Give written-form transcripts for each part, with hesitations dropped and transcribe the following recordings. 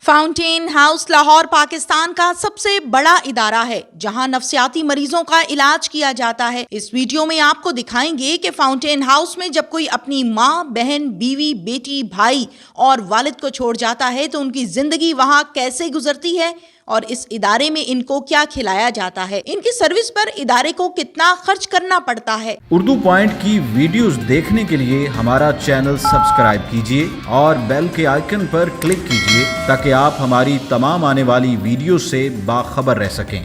Fountain house Lahore Pakistan کا سب سے بڑا ادارہ ہے جہاں نفسیاتی مریضوں کا علاج کیا جاتا ہے۔ اس ویڈیو میں آپ کو دکھائیں گے کہ فاؤنٹین ہاؤس میں جب کوئی اپنی ماں، بہن، بیوی، بیٹی، بھائی اور والد کو چھوڑ جاتا ہے تو ان کی زندگی وہاں کیسے گزرتی ہے اور اس ادارے میں ان کو کیا کھلایا جاتا ہے، ان کی سروس پر ادارے کو کتنا خرچ کرنا پڑتا ہے۔ اردو پوائنٹ کی ویڈیوز دیکھنے کے لیے ہمارا چینل سبسکرائب کیجیے اور بیل کے آئیکن پر کلک کیجیے تاکہ آپ ہماری تمام آنے والی ویڈیوز سے باخبر رہ سکیں۔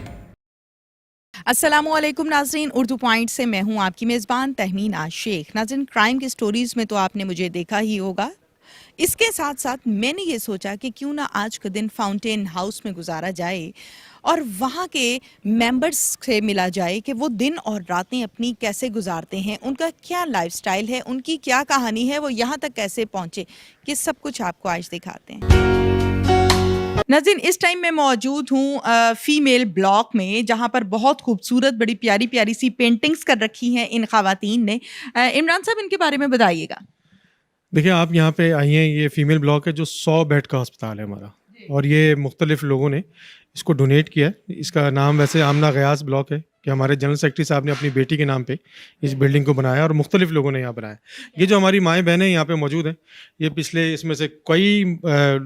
السلام علیکم ناظرین، اردو پوائنٹ سے میں ہوں آپ کی میزبان تہمین آج شیخ۔ ناظرین، کرائم کی سٹوریز میں تو آپ نے مجھے دیکھا ہی ہوگا، اس کے ساتھ ساتھ میں نے یہ سوچا کہ کیوں نہ آج کا دن فاؤنٹین ہاؤس میں گزارا جائے اور وہاں کے ممبرز سے ملا جائے کہ وہ دن اور راتیں اپنی کیسے گزارتے ہیں، ان کا کیا لائف سٹائل ہے، ان کی کیا کہانی ہے، وہ یہاں تک کیسے پہنچے، یہ سب کچھ آپ کو آج دکھاتے ہیں۔ ناظرین، اس ٹائم میں موجود ہوں فیمیل بلاک میں، جہاں پر بہت خوبصورت بڑی پیاری پیاری سی پینٹنگز کر رکھی ہیں ان خواتین نے۔ عمران صاحب، ان کے بارے میں بتائیے گا۔ دیکھیں، آپ یہاں پہ آئی ہیں، یہ فیمیل بلاک ہے جو 100 بیڈ کا ہسپتال ہے ہمارا، اور یہ مختلف لوگوں نے اس کو ڈونیٹ کیا ہے۔ اس کا نام ویسے آمنہ غیاث بلاک ہے کہ ہمارے جنرل سیکرٹری صاحب نے اپنی بیٹی کے نام پہ اس بلڈنگ کو بنایا، اور مختلف لوگوں نے یہاں بنایا۔ یہ جو ہماری مائیں بہنیں یہاں پہ موجود ہیں، یہ پچھلے اس میں سے کئی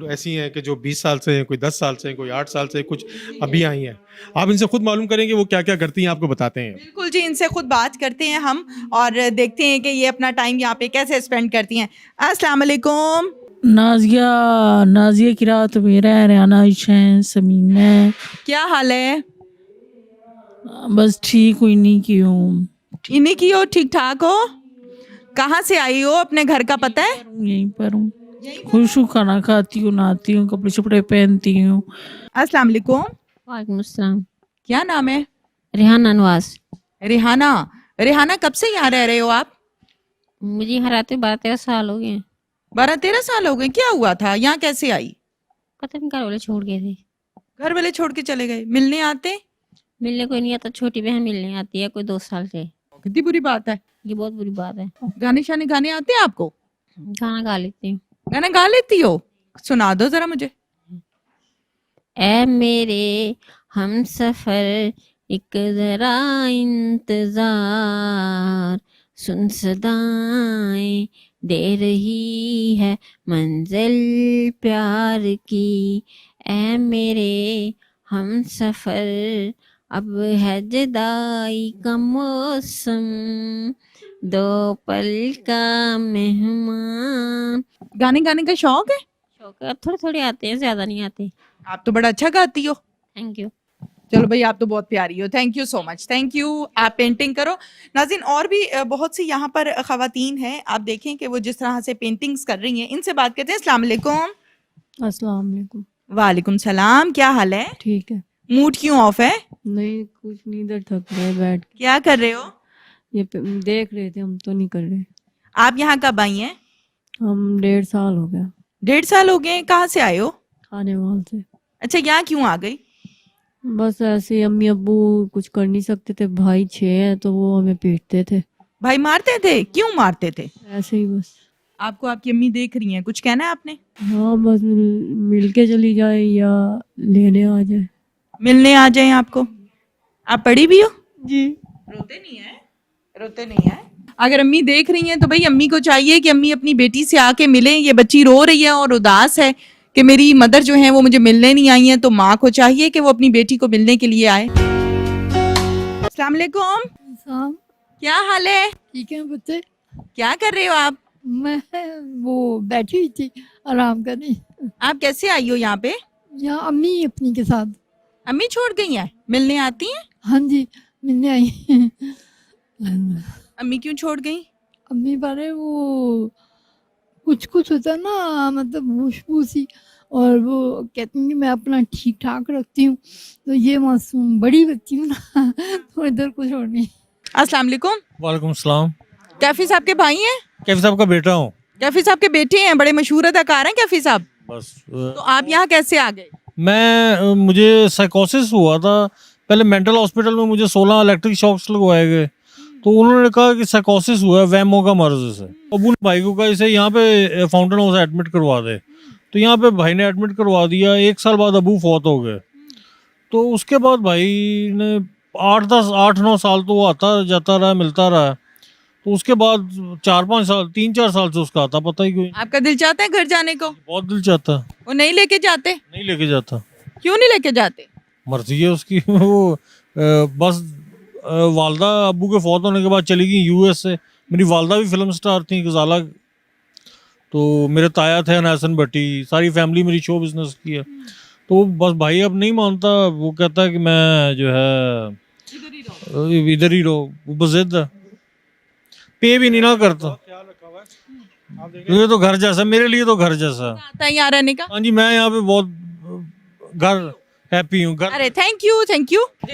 ایسی ہیں کہ جو 20 سال سے ہیں، کوئی 10 سال سے ہیں، کوئی 8 سال سے، کچھ ابھی آئی ہیں۔ آپ ان سے خود معلوم کریں کہ وہ کیا کیا کرتی ہیں، آپ کو بتاتے ہیں۔ بالکل جی، ان سے خود بات کرتے ہیں ہم اور دیکھتے ہیں کہ یہ اپنا ٹائم یہاں پہ کیسے اسپینڈ کرتی ہیں۔ السلام علیکم۔ نازیہ کی رات میرا ریانہ شین سمین ہے۔ کیا حال ہے؟ بس ٹھیک ہوئی نہیں کی ہوں، انہیں کی ہو؟ ٹھیک ٹھاک ہو؟ کہاں سے آئی ہو؟ اپنے گھر کا پتہ ہے؟ یہیں پر ہوں، خوش ہوں، کھانا کھاتی ہوں، نہاتی ہوں، کپڑے شپڑے پہنتی ہوں۔ السلام علیکم۔ وعلیکم السلام۔ کیا نام ہے؟ ریحانہ نواز۔ ریحانہ کب سے یہاں رہ رہے ہو آپ؟ مجھے یہاں رہتے 12-13 سال ہو گئے۔ 12-13 سال ہو گئے؟ کیا ہوا تھا؟ یہاں کیسے آئی؟ پتہ نہیں گھر والے چھوڑ گئے تھے۔ گھر والے چھوڑ کے چلے گئے؟ ملنے آتے؟ ملنے کوئی نہیں آتا، چھوٹی بہن ملنے آتی ہے کوئی 2 سال سے۔ کتنی بری بات ہے۔ یہ بہت بری بات ہے۔ گانے شانے گانے آتے ہیں آپ کو؟ گانا گا لیتی ہوں۔ گانا گا لیتی ہو؟ سنا دو ذرا مجھے۔ اے میرے ہم سفر ایک ذرا انتظار، سن صدائیں دے رہی ہے منزل پیار کی، اے میرے ہم سفر اب ہے جدائی کا موسم، 2 پل کا مہمان۔ گانے گانے کا شوق ہے؟ شوق ہے، تھوڑے تھوڑے آتے ہیں، زیادہ نہیں آتے۔ آپ تو بڑا اچھا گاتی ہو۔ Thank you. چلو بھائی، آپ تو بہت پیاری ہو، thank you so much, thank you. آپ پینٹنگ کرو۔ ناظرین، اور بھی بہت سی یہاں پر خواتین ہیں، آپ دیکھیں کہ وہ جس طرح سے پینٹنگز کر رہی ہیں، ان سے بات کرتے ہیں۔ السلام علیکم۔ السلام علیکم۔ وعلیکم السلام، کیا حال ہے؟ ٹھیک ہے۔ موڈ کیوں آف ہے؟ نہیں کچھ نہیں، ادھر تھک رہے بیٹھ کے، کیا کر رہے ہو؟ یہ دیکھ رہے تھے، ہم تو نہیں کر رہے۔ آپ یہاں کب آئی ہیں؟ ہم 1.5 سال ہو گیا، 1.5 سال ہو گئے؟ کہاں سے آئے ہو؟ کھانے وال سے۔ اچھا، یہاں کیوں آ گئی؟ بس ایسے ہی، امی ابو کچھ کر نہیں سکتے تھے، بھائی 6 ہیں تو وہ ہمیں پیٹتے تھے، بھائی مارتے تھے؟ کیوں مارتے تھے؟ ایسے ہی بس۔ آپ کو آپ کی امی دیکھ رہی ہیں، کچھ کہنا ہے آپ نے؟ ہاں بس مل کے چلی جائے یا لینے آ جائے۔ ملنے آ جائیں آپ کو؟ آپ پڑھی بھی ہو؟ جی۔ روتے نہیں ہیں؟ روتے نہیں ہیں؟ اگر امی دیکھ رہی ہیں تو بھائی امی کو چاہیے کہ امی اپنی بیٹی سے آ کے ملیں۔ یہ بچی رو رہی ہے اور اداس ہے کہ میری مدر جو ہیں وہ مجھے ملنے نہیں آئی ہیں، تو ماں کو چاہیے کہ وہ اپنی بیٹی کو ملنے کے لیے آئے۔ السلام علیکم۔ کیا حال ہے؟ ٹھیک ہے بچے، کیا کر رہے ہو آپ؟ میں وہ بیٹھی ہوئی تھی آرام کرنے۔ آپ کیسے آئی ہو یہاں پہ؟ یہاں امی اپنی کے ساتھ۔ امی چھوڑ گئی ہیں؟ ملنے آتی ہیں؟ ہاں جی، ملنے آئی۔ امی کیوں چھوڑ گئی؟ امی بارے وہ کچھ ہوتا ہے نا، مطلب خوشبو سی، اور وہ کہتی ہیں کہ میں اپنا ٹھیک ٹھاک رکھتی ہوں، تو یہ معصوم بڑی بچی ہوں نا، تو ادھر کو چھوڑنی۔ السلام علیکم۔ وعلیکم السلام۔ کیفی صاحب کے بھائی ہیں؟ کیفی صاحب کا بیٹا ہوں۔ کیفی صاحب کے بیٹے ہیں، بڑے مشہور اداکار ہیں کیفی صاحب۔ بس تو آپ یہاں کیسے آ گئے؟ مجھے سائیکوسس ہوا تھا پہلے، مینٹل ہاسپٹل میں مجھے 16 الیکٹرک شاکس لگوائے گئے، تو انہوں نے کہا کہ سائیکوسس ہوا ہے، ویمو کا مرض سے۔ ابو نے بھائی کو کہا اسے یہاں پہ فاؤنٹین ہاؤس ایڈمٹ کروا دے، تو یہاں پہ بھائی نے ایڈمٹ کروا دیا. 1 سال بعد ابو فوت ہو گئے. تو اس کے بعد بھائی نے 8-9 سال تو وہ آتا جاتا رہا, ملتا رہا. تو اس کے بعد 4-5 سال 3-4 سال سے اس کا آتا پتہ ہی کوئی. آپ کا دل چاہتا ہے گھر جانے کو؟ بہت دل چاہتا. وہ نہیں لے کے جاتے؟ نہیں لے کے جاتا. کیوں نہیں لے کے جاتے؟ مرضی ہے اس کی. وہ بس والدہ ابو کے فوت ہونے کے بعد چلی گئی US سے. میری والدہ بھی فلم سٹار تھیں غزالہ. تو میرے تایا تھے حسن بھٹی, ساری فیملی میری شو بزنس کی ہے. تو بس بھائی اب نہیں مانتا, وہ کہتا ہے کہ میں جو ہے ادھر ہی رہو. وہ بضد ہے, پے بھی نہیں نہ کرتا. یہ تو گھر جیسا, میرے لیے تو گھر جیسا. آتا ہے یہاں رہنے کا؟ ہاں جی, میں یہاں پہ بہت گھر ہیپی ہوں. ارے تھینک یو.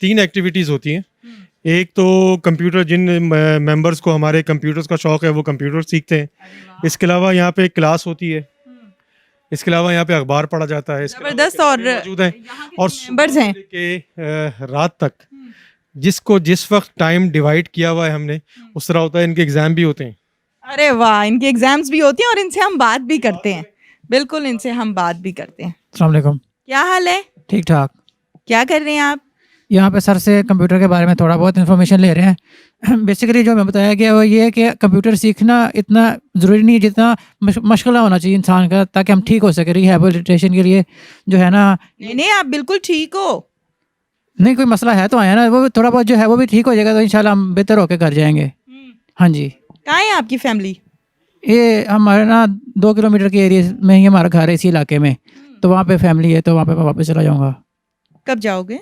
3 ایکٹیویٹیز ہوتی ہیں. ایک تو کمپیوٹر, جن ممبرس کو ہمارے کمپیوٹرز کا شوق ہے وہ کمپیوٹر سیکھتے ہیں. اس کے علاوہ یہاں پہ ایک کلاس ہوتی ہے. اس کے علاوہ یہاں پہ اخبار پڑھا جاتا ہے. زبردست. اور موجود ہیں اور ممبرز ہیں کہ رات تک جس کو جس وقت ٹائم ڈیوائڈ کیا ہوا ہے ہم نے, اس طرح ہوتا ہے. ان کے ایگزام بھی ہوتے ہیں. ارے واہ, ان کے ایگزامز بھی ہوتے ہیں اور ان سے ہم بات بھی کرتے ہیں. بالکل, ان سے ہم بات بھی کرتے ہیں. السلام علیکم. کیا حال ہے؟ ٹھیک ٹھاک. کیا کر رہے ہیں آپ؟ یہاں پہ سر سے کمپیوٹر کے بارے میں تھوڑا بہت انفارمیشن لے رہے ہیں. بیسیکلی جو ہمیں بتایا گیا وہ یہ ہے کہ کمپیوٹر سیکھنا اتنا ضروری نہیں ہے جتنا مشغلہ ہونا چاہیے انسان کا, تاکہ ہم ٹھیک ہو سکے. ریہیبلیٹیشن کے لیے جو ہے نا, نہیں آپ بالکل ٹھیک ہو. نہیں کوئی مسئلہ ہے تو آیا نا, وہ تھوڑا بہت جو ہے وہ بھی ٹھیک ہو جائے گا تو انشاءاللہ ہم بہتر ہو کے گھر جائیں گے. ہاں جی. کہاں ہے آپ کی فیملی؟ یہ ہمارے نا 2 کلومیٹر کے ایریا میں ہی ہمارا گھر ہے, اسی علاقے میں. تو وہاں پہ فیملی ہے, تو وہاں پہ میں واپس چلا جاؤں گا. کب جاؤ گے؟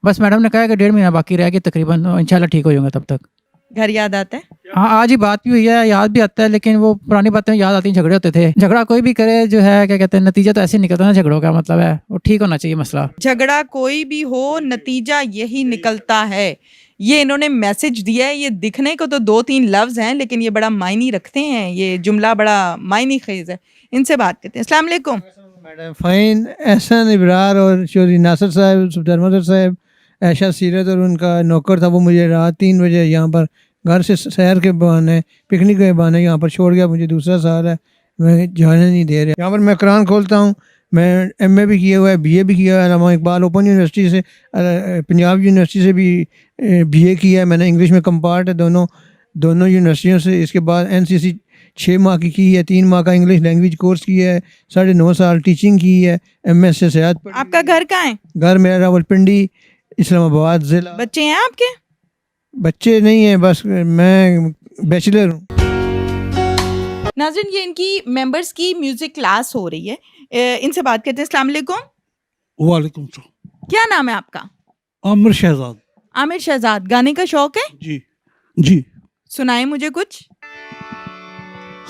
بس میڈم نے کہا کہ 1.5 مہینہ باقی رہ گیا تقریباً, انشاءاللہ ٹھیک ہو جاؤں گا تب تک. گھر یاد آتا ہے؟ ہاں آج ہی بات بھی ہوئی ہے, یاد بھی آتا ہے, لیکن وہ پرانی باتیں یاد آتی ہیں. جھگڑے ہوتے تھے. جھگڑا کوئی بھی کرے جو ہے کیا کہتے ہیں, نتیجہ تو ایسے نکلتا ہے نا جھگڑوں کا, مطلب ہے وہ ٹھیک ہونا چاہیے مسئلہ. جھگڑا کوئی بھی ہو, نتیجہ یہی نکلتا ہے. یہ انہوں نے میسج دیا ہے. یہ دکھنے کو تو 2-3 لفظ ہیں لیکن یہ بڑا معنی رکھتے ہیں. یہ جملہ بڑا معنی خیز ہے. ان سے بات کرتے ہیں. السلام علیکم. میڈم فائن, احسن ابرار اور چودھری ناصر صاحب, سفدر مدر صاحب, عائشہ سیرت اور ان کا نوکر تھا, وہ مجھے رات 3 بجے یہاں پر گھر سے سیر کے بہانے, پکنک کے بہانے یہاں پر چھوڑ گیا. مجھے دوسرا سال ہے, میں جانے نہیں دے رہے. یہاں پر میں قرآن کھولتا ہوں. میں MA بھی کیا ہوا ہے, BA بھی کیا ہے. علامہ اقبال اوپن یونیورسٹی سے, پنجاب یونیورسٹی سے بھی BA کیا ہے میں نے. انگلش میں کمپارٹ ہے دونوں یونیورسٹیوں سے. اس کے بعد NCC 6 ماہ کی ہے, 3 ماہ کا انگلش لینگویج کورس کیا ہے, 9.5 سال ٹیچنگ کی ہے, MS سے سیاحت. آپ کا گھر کہاں ہے؟ گھر میرا راولپنڈی, اسلام آباد ضلع. بچے ہیں آپ کے؟ بچے نہیں ہیں, بس میں بیچلر ہوں. ناظرین, یہ ان کی ممبرز کی میوزک کلاس ہو رہی ہے. ان سے بات کرتے ہیں. السلام علیکم. وعلیکم السلام. کیا نام ہے آپ کا؟ عامر شہزاد. عامر شہزاد. گانے کا شوق ہے؟ جی. سنائیں مجھے کچھ.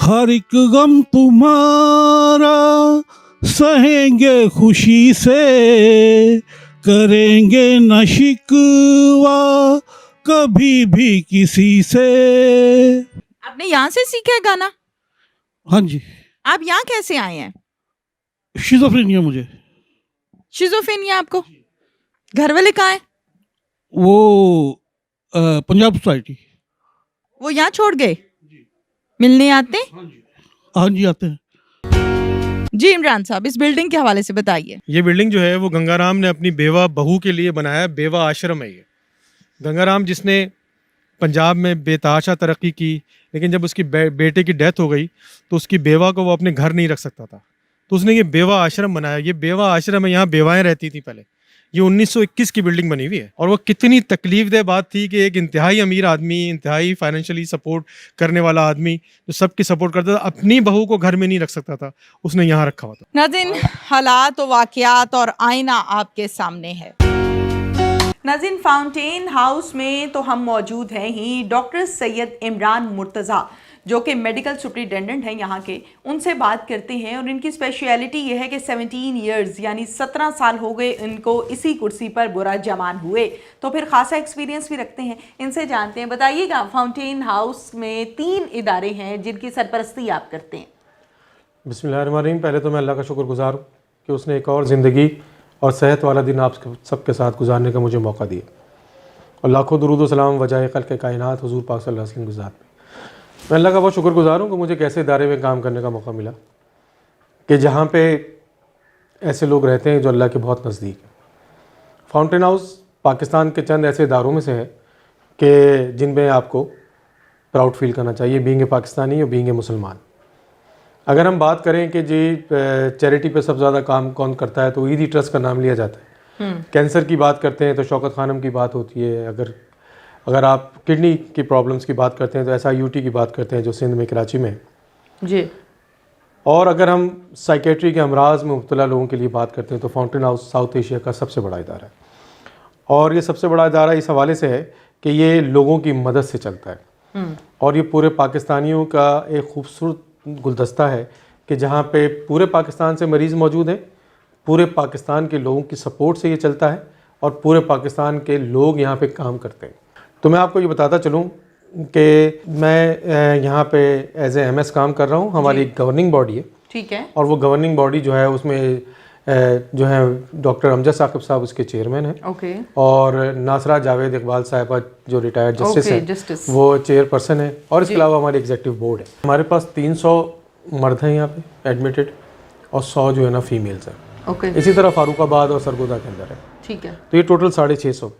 ہر ایک غم تمہارا سہیں گے خوشی سے, کریں گے نہ شکوہ کبھی بھی کسی سے. آپ نے یہاں سے سیکھا ہے گانا؟ ہاں جی. آپ یہاں کیسے آئے ہیں؟ شیزوفرینیا مجھے. شیزوفرینیا آپ کو؟ گھر والے کہاں ہیں؟ وہ پنجاب سوسائٹی. وہ یہاں چھوڑ گئے؟ ملنے آتے؟ ہاں جی آتے ہیں. جی عمران صاحب, اس بلڈنگ کے حوالے سے بتائیے. یہ بلڈنگ جو ہے وہ گنگا رام نے اپنی بیوہ بہو کے لیے بنایا. بیوہ آشرم ہے یہ. گنگا رام جس نے پنجاب میں بے تحاشا ترقی کی, لیکن جب اس کی بیٹے کی ڈیتھ ہو گئی تو اس کی بیوہ کو وہ اپنے گھر نہیں رکھ سکتا تھا, تو اس نے یہ بیوہ آشرم بنایا. یہ بیوہ آشرم ہے, یہاں بیوائیں رہتی تھیں پہلے. یہ 1921 کی بلڈنگ بنی ہوئی ہے. اور وہ کتنی تکلیف دہ بات تھی کہ ایک انتہائی امیر آدمی, انتہائی فائنینشلی سپورٹ کرنے والا آدمی جو سب کی سپورٹ کرتا تھا, اپنی بہو کو گھر میں نہیں رکھ سکتا تھا, اس نے یہاں رکھا ہوا تھا. ناظرین, حالات و واقعات اور آئینہ آپ کے سامنے ہے. ناظرین, فاؤنٹین ہاؤس میں تو ہم موجود ہیں ہی. ڈاکٹر سید عمران مرتضیٰ جو کہ میڈیکل سپرنٹینڈنٹ ہیں یہاں کے, ان سے بات کرتے ہیں. اور ان کی اسپیشیلٹی یہ ہے کہ 17 ایئرز یعنی 17 سال ہو گئے ان کو اسی کرسی پر برا جمان ہوئے, تو پھر خاصا ایکسپیرینس بھی رکھتے ہیں. ان سے جانتے ہیں. بتائیے گا, فاؤنٹین ہاؤس میں 3 ادارے ہیں جن کی سرپرستی آپ کرتے ہیں. بسم اللہ الرحمن الرحیم. پہلے تو میں اللہ کا شکر گزار ہوں کہ اس نے ایک اور زندگی اور صحت والا دن آپ سب کے ساتھ گزارنے کا مجھے موقع دیا, اور لاکھوں درود و سلام وجہ خلق کائنات حضور پاک صلی اللہ علیہ وسلم گزار. میں اللہ کا بہت شکر گزار ہوں کہ مجھے کیسے ادارے میں کام کرنے کا موقع ملا. کہ جہاں پہ ایسے لوگ رہتے ہیں جو اللہ کے بہت نزدیک ہیں. فاؤنٹین ہاؤس پاکستان کے چند ایسے اداروں میں سے ہے کہ جن میں آپ کو پراؤڈ فیل کرنا چاہیے بینگ اے پاکستانی اور بینگ اے مسلمان. اگر ہم بات کریں کہ جی چیریٹی پہ سب سے زیادہ کام کون کرتا ہے تو عیدی ٹرسٹ کا نام لیا جاتا ہے. کینسر کی بات کرتے ہیں تو شوکت خانم کی بات ہوتی ہے. اگر آپ کڈنی کی پرابلمس کی بات کرتے ہیں تو SIUT کی بات کرتے ہیں جو سندھ میں کراچی میں ہے جی. اور اگر ہم سائیکیٹری کے امراض میں مبتلا لوگوں کے لیے بات کرتے ہیں تو فاؤنٹین ہاؤس ساؤتھ ایشیا کا سب سے بڑا ادارہ ہے. اور یہ سب سے بڑا ادارہ اس حوالے سے ہے کہ یہ لوگوں کی مدد سے چلتا ہے اور یہ پورے پاکستانیوں کا ایک خوبصورت گلدستہ ہے کہ جہاں پہ پورے پاکستان سے مریض موجود ہیں. پورے پاکستان کے لوگوں کی سپورٹ سے یہ چلتا ہے اور پورے پاکستان کے لوگ یہاں پہ کام کرتے ہیں. تو میں آپ کو یہ بتاتا چلوں کہ میں یہاں پہ ایز اے MS کام کر رہا ہوں. ہماری ایک گورننگ باڈی ہے, ٹھیک ہے, اور وہ گورننگ باڈی جو ہے اس میں جو ہے ڈاکٹر امجد ثاقب صاحب اس کے چیئرمین ہیں, اوکے, اور ناصرہ جاوید اقبال صاحبہ جو ریٹائرڈ جسٹس ہیں جسٹس, وہ چیئر پرسن ہے, اور اس کے علاوہ ہماری ایگزیکٹو بورڈ ہے. ہمارے پاس 300 مرد ہیں یہاں پہ ایڈمیٹڈ اور 100 جو ہے نا فیمیلز ہیں. اوکے, اسی طرح فاروق آباد اور سرگودا کے اندر ہے. ٹھیک ہے. تو یہ ٹوٹل 650.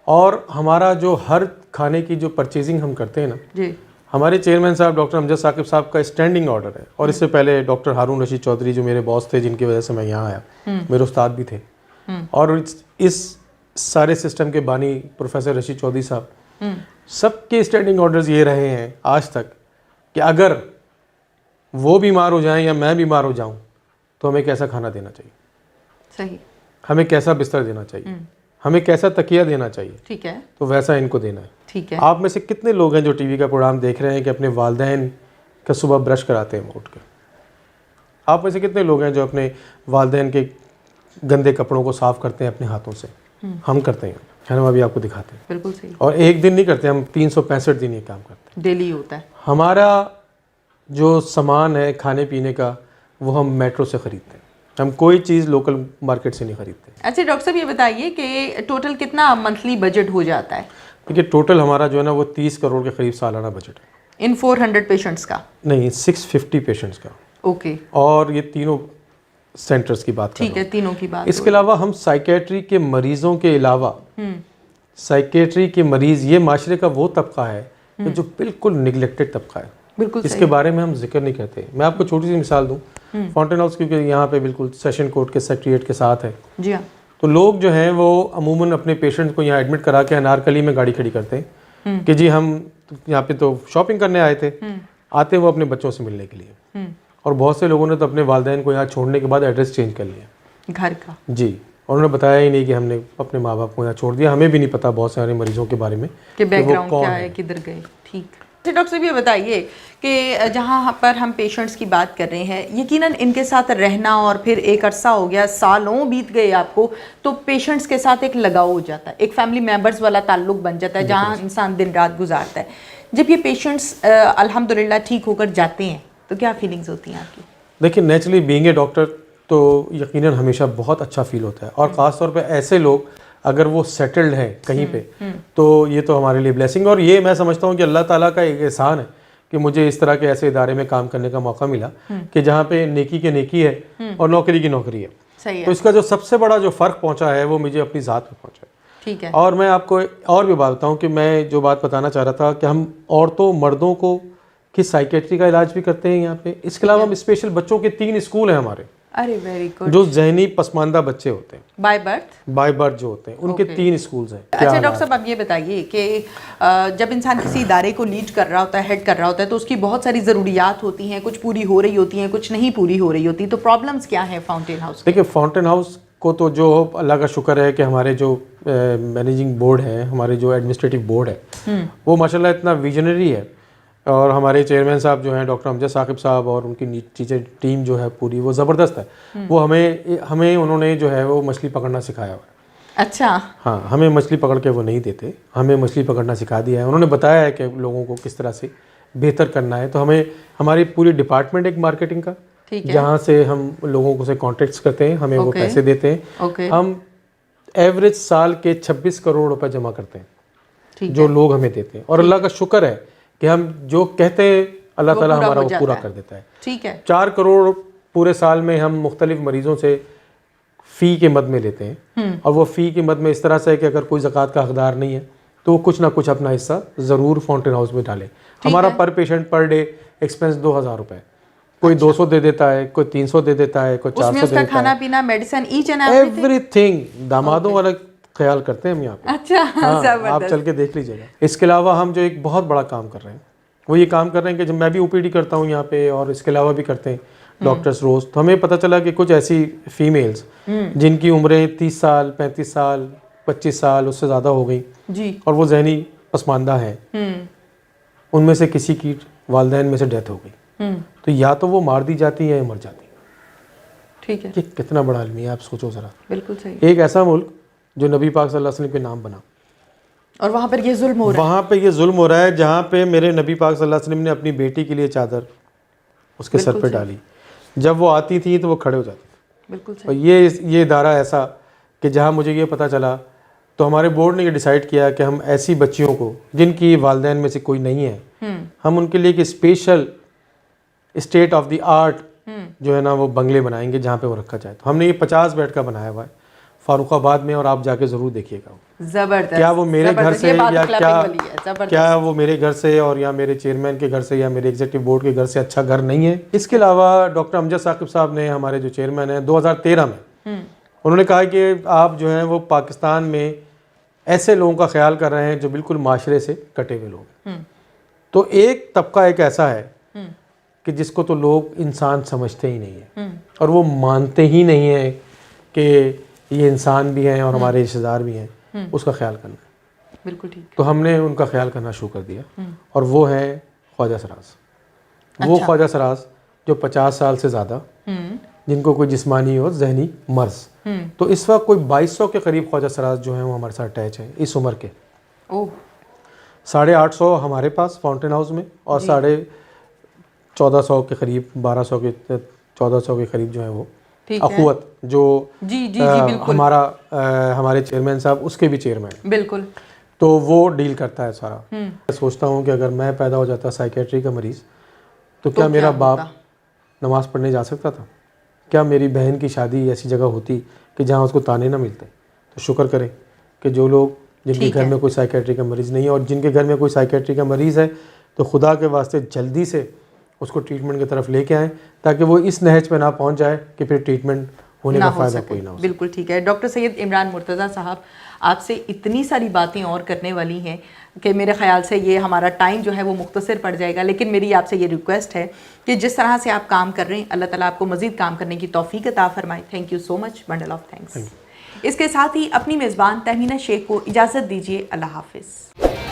اور ہمارا جو ہر کھانے کی جو پرچیزنگ ہم کرتے ہیں نا, جی, ہمارے چیئرمین صاحب ڈاکٹر امجد ثاقب صاحب کا اسٹینڈنگ آرڈر ہے. اور اس سے پہلے ڈاکٹر ہارون رشید چودھری جو میرے باس تھے, جن کی وجہ سے میں یہاں آیا, میرے استاد بھی تھے, اور اس سارے سسٹم کے بانی پروفیسر رشید چودھری صاحب, سب کے اسٹینڈنگ آرڈرز یہ رہے ہیں آج تک کہ اگر وہ بیمار ہو جائیں یا میں بیمار ہو جاؤں تو ہمیں کیسا کھانا دینا چاہیے, صحیح, ہمیں کیسا بستر دینا چاہیے, ہمیں کیسا تکیہ دینا چاہیے, ٹھیک ہے, تو ویسا ان کو دینا ہے. ٹھیک ہے. آپ میں سے کتنے لوگ ہیں جو ٹی وی کا پروگرام دیکھ رہے ہیں کہ اپنے والدین کا صبح برش کراتے ہیں اٹھ کے؟ آپ میں سے کتنے لوگ ہیں جو اپنے والدین کے گندے کپڑوں کو صاف کرتے ہیں اپنے ہاتھوں سے؟ ہم کرتے ہیں, ہم ابھی آپ کو دکھاتے ہیں. بالکل صحیح. اور ایک دن نہیں کرتے, ہم 365 دن یہ کام کرتے ہیں, ڈیلی ہوتا ہے. ہمارا جو سامان ہے کھانے پینے کا وہ ہم میٹرو سے خریدتے ہیں, ہم کوئی چیز لوکل مارکیٹ سے نہیں خریدتے. اچھا ڈاکٹر صاحب یہ بتائیے کہ ٹوٹل کتنا منتھلی بجٹ ہو جاتا ہے؟ دیکھیے ٹوٹل ہمارا جو ہے نا وہ 30 کروڑ کے قریب سالانہ بجٹ ہے. ان 400 پیشنٹس کا؟ نہیں, 650 پیشنٹس کا. اوکے. اور یہ تینوں سینٹرز کی بات کر رہا ہوں. ٹھیک ہے, تینوں کی بات. اس کے علاوہ ہم سائیکیٹری کے مریضوں کے علاوہ سائیکیٹری کے مریض یہ معاشرے کا وہ طبقہ ہے جو بالکل نگلیکٹڈ طبقہ ہے, بالکل اس کے بارے میں ہم ذکر نہیں کرتے. میں آپ کو چھوٹی سی مثال دوں, فاؤنٹین ہاؤس کیونکہ یہاں پہ بالکل سیشن کورٹ کے سیکریٹریٹ کے ساتھ ہے, جی ہاں, تو لوگ جو ہیں وہ عموماً اپنے پیشنٹ کو یہاں ایڈمٹ کرا کے انارکلی میں گاڑی کھڑی کرتے ہیں کہ جی ہم یہاں پہ تو شاپنگ کرنے آئے تھے, آتے وہ اپنے بچوں سے ملنے کے لیے, اور بہت سے لوگوں نے تو اپنے والدین کو یہاں چھوڑنے کے بعد ایڈریس چینج کر لیا گھر کا. جی, اور انہوں نے بتایا ہی نہیں کہ ہم نے اپنے ماں باپ کو یہاں چھوڑ دیا. ہمیں بھی نہیں پتا بہت سارے مریضوں کے بارے میں کہ بیک گراؤنڈ کیا ہے, کدھر گئے. ٹھیک. ڈاکٹر صاحب یہ بتائیے کہ جہاں پر ہم پیشنٹس کی بات کر رہے ہیں, یقیناً ان کے ساتھ رہنا اور پھر ایک عرصہ ہو گیا, سالوں بیت گئے آپ کو, تو پیشنٹس کے ساتھ ایک لگاؤ ہو جاتا ہے, ایک فیملی ممبرز والا تعلق بن جاتا ہے جہاں انسان دن رات گزارتا ہے. جب یہ پیشنٹس الحمدللہ ٹھیک ہو کر جاتے ہیں تو کیا فیلنگز ہوتی ہیں آپ کی؟ دیکھیں نیچرلی بینگ اے ڈاکٹر تو یقیناً ہمیشہ بہت اچھا فیل ہوتا ہے, اور خاص طور پہ ایسے لوگ اگر وہ سیٹلڈ ہیں کہیں پہ تو یہ تو ہمارے لیے بلیسنگ. اور یہ میں سمجھتا ہوں کہ اللہ تعالیٰ کا ایک احسان ہے کہ مجھے اس طرح کے ایسے ادارے میں کام کرنے کا موقع ملا کہ جہاں پہ نیکی کے نیکی ہے اور نوکری کی نوکری ہے. صحیح ہے. تو اس کا جو سب سے بڑا جو فرق پہنچا ہے وہ مجھے اپنی ذات میں پہنچا ہے. ٹھیک ہے. اور میں آپ کو اور بھی بات بتاؤں کہ میں جو بات بتانا چاہ رہا تھا کہ ہم عورتوں مردوں کو کی سائیکیٹری کا علاج بھی کرتے ہیں یہاں پہ. اس کے علاوہ ہم اسپیشل بچوں کے 3 اسکول ہیں ہمارے, ارے ویری گڈ, جو ذہنی پسماندہ بچے ہوتے ہیں بائی برتھ جو ہوتے ہیں, ان کے 3 اسکولز ہیں. اچھا ڈاکٹر صاحب اب یہ بتائیے کہ جب انسان کسی ادارے کو لیڈ کر رہا ہوتا ہے, ہیڈ کر رہا ہوتا ہے, تو اس کی بہت ساری ضروریات ہوتی ہیں, کچھ پوری ہو رہی ہوتی ہیں, کچھ نہیں پوری ہو رہی ہوتی, تو پرابلمس کیا ہیں فاؤنٹین ہاؤس؟ دیکھیے فاؤنٹین ہاؤس کو تو جو اللہ کا شکر ہے کہ ہمارے جو مینیجنگ بورڈ ہے, ہمارے جو ایڈمنسٹریٹو بورڈ ہے, وہ ماشاءاللہ اتنا ویژنری ہے, اور ہمارے چیئرمین صاحب جو ہیں ڈاکٹر امجد ثاقب صاحب اور ان کی ٹیچر ٹیم جو ہے پوری وہ زبردست ہے. وہ ہمیں انہوں نے جو ہے وہ مچھلی پکڑنا سکھایا ہوا ہے. اچھا. ہاں, ہمیں مچھلی پکڑ کے وہ نہیں دیتے, ہمیں مچھلی پکڑنا سکھا دیا ہے. انہوں نے بتایا ہے کہ لوگوں کو کس طرح سے بہتر کرنا ہے. تو ہمیں ہماری پوری ڈپارٹمنٹ ایک مارکیٹنگ کا, جہاں سے ہم لوگوں کو سے کانٹیکٹس کرتے ہیں, ہمیں وہ پیسے دیتے ہیں. ہم ایوریج سال کے 26 کروڑ روپے جمع کرتے ہیں جو لوگ ہمیں دیتے ہیں, اور اللہ کا شکر ہے کہ ہم جو کہتے ہیں اللہ تعالیٰ ہمارا وہ پورا کر دیتا ہے. ٹھیک ہے. 4 کروڑ پورے سال میں ہم مختلف مریضوں سے فی کے مد میں لیتے ہیں، اور وہ فی کی مد میں اس طرح سے ہے کہ اگر کوئی زکوٰۃ کا حقدار نہیں ہے تو وہ کچھ نہ کچھ اپنا حصہ ضرور فاؤنٹین ہاؤس میں ڈالے. ہمارا پر پیشنٹ پر ڈے ایکسپینس 2000 روپے، کوئی 200 دے دیتا ہے، کوئی 300 دے دیتا ہے، کوئی 400 دے دیتا ہے. اس میں کھانا پینا، medicine, each and every thing دامادوں والا خیال کرتے ہیں ہم یہاں پہ. اچھا، آپ چل کے دیکھ لیجیے گا. اس کے علاوہ ہم جو ایک بہت بڑا کام کر رہے ہیں وہ یہ کام کر رہے ہیں کہ جب میں بھی او پی ڈی کرتا ہوں یہاں پہ، اور اس کے علاوہ بھی کرتے ہیں ڈاکٹرز روز، تو ہمیں پتہ چلا کہ کچھ ایسی فیمیلز جن کی عمریں 30 سال 35 سال 25 سال اس سے زیادہ ہو گئی جی، اور وہ ذہنی پسماندہ ہیں، ان میں سے کسی کی والدین میں سے ڈیتھ ہو گئی، تو یا تو وہ مار دی جاتی ہیں یا مر جاتی ہیں. ٹھیک ہے، یہ کتنا بڑا عالم ہے، آپ سوچو ذرا. بالکل صحیح. ایک ایسا ملک جو نبی پاک صلی اللہ علیہ وسلم کے نام بنا، اور وہاں پر یہ ظلم ہو رہا ہے. وہاں پہ یہ ظلم ہو رہا ہے جہاں پہ میرے نبی پاک صلی اللہ علیہ وسلم نے اپنی بیٹی کے لیے چادر اس کے سر پہ ڈالی، جب وہ آتی تھی تو وہ کھڑے ہو جاتے. بالکل اور یہ ادارہ ایسا کہ جہاں مجھے یہ پتہ چلا تو ہمارے بورڈ نے یہ ڈیسائیڈ کیا کہ ہم ایسی بچیوں کو جن کی والدین میں سے کوئی نہیں ہے، ہم ان کے لیے ایک special state of the art جو ہے نا وہ بنگلے بنائیں گے جہاں پہ وہ رکھا جائے. تو ہم نے یہ 50 بیڈ کا بنایا ہوا ہے فاروق آباد میں، اور آپ جا کے ضرور دیکھیے گا. زبردست. کیا وہ میرے گھر سے یا زبردست. کیا وہ میرے گھر سے اور یا میرے چیئرمین کے گھر سے یا میرے ایگزیکٹو بورڈ کے گھر سے اچھا گھر نہیں ہے؟ اس کے علاوہ ڈاکٹر امجد ثاقب صاحب نے، ہمارے جو چیئرمین ہیں، 2013 میں انہوں نے کہا کہ آپ جو ہیں وہ پاکستان میں ایسے لوگوں کا خیال کر رہے ہیں جو بالکل معاشرے سے کٹے ہوئے لوگ ہیں. تو ایک طبقہ ایک ایسا ہے کہ جس کو تو لوگ انسان سمجھتے ہی نہیں ہیں، اور وہ مانتے ہی نہیں ہیں کہ یہ انسان بھی ہیں اور ہمارے رشتہ دار بھی ہیں. اس کا خیال کرنا ہے. بالکل ٹھیک. تو ہم نے ان کا خیال کرنا شروع کر دیا، اور وہ ہیں خواجہ سراج. وہ خواجہ سراج جو 50 سال سے زیادہ، جن کو کوئی جسمانی اور ذہنی مرض، تو اس وقت کوئی 2200 کے قریب خواجہ سراج جو ہیں وہ ہمارے ساتھ اٹیچ ہیں اس عمر کے. 850 ہمارے پاس فاؤنٹین ہاؤس میں، اور 1450 کے قریب 1200 کے 1400 کے قریب جو ہیں وہ اخوت جو ہمارے چیئرمین صاحب اس کے بھی چیئرمین. بالکل. تو وہ ڈیل کرتا ہے سارا. میں سوچتا ہوں کہ اگر میں پیدا ہو جاتا سائیکیٹری کا مریض تو کیا میرا باپ نماز پڑھنے جا سکتا تھا؟ کیا میری بہن کی شادی ایسی جگہ ہوتی کہ جہاں اس کو تانے نہ ملتے؟ تو شکر کریں کہ جو لوگ جن کے گھر میں کوئی سائیکیٹری کا مریض نہیں ہے، اور جن کے گھر میں کوئی سائیکیٹری کا مریض ہے تو خدا کے واسطے جلدی سے اس کو ٹریٹمنٹ کی طرف لے کے آئیں، تاکہ وہ اس نہج پہ نہ پہنچ جائے کہ پھر ٹریٹمنٹ ہونے کا فائدہ کوئی نہ ہو. بالکل ٹھیک ہے. ڈاکٹر سید عمران مرتضیٰ صاحب، آپ سے اتنی ساری باتیں اور کرنے والی ہیں کہ میرے خیال سے یہ ہمارا ٹائم جو ہے وہ مختصر پڑ جائے گا، لیکن میری آپ سے یہ ریکویسٹ ہے کہ جس طرح سے آپ کام کر رہے ہیں، اللہ تعالیٰ آپ کو مزید کام کرنے کی توفیق عطا فرمائے. Thank you so much, bundle of thanks. اس کے ساتھ ہی اپنی میزبان تہمینہ شیخ کو اجازت دیجیے. اللہ حافظ.